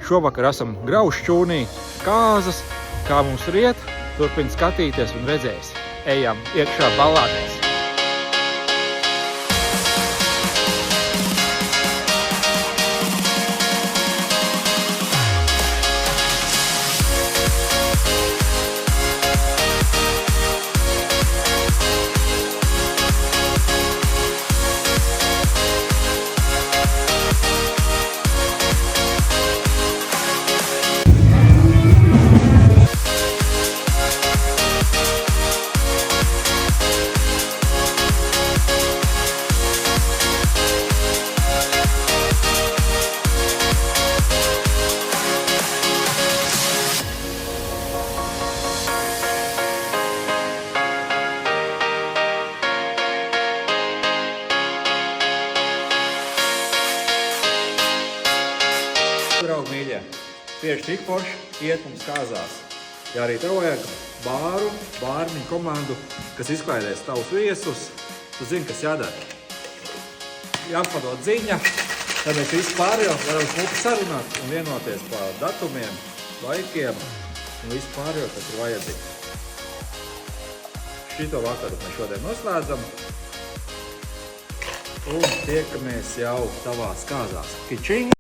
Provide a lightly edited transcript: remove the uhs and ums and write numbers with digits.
Šovakar esam Graušķūnī, kāzas, kā mums riet, turpin skatīties un redzēs. Ejam iekšā ballāties. Draugi mīļie, tieši tik forši iet mums kāzās. Ja arī tev vajag bārniņu komandu, kas izklaidēs tavus viesus, tu zini, kas jādara. Jāpadod ziņa, tad mēs visi pārējo varam smuki sarunāt un vienoties par datumiem, laikiem un visu pārējo, kas ir vajadzīgs. Šito vakaru mēs šodien noslēdzam un tiekamies jau tavās kāzās. Kičing!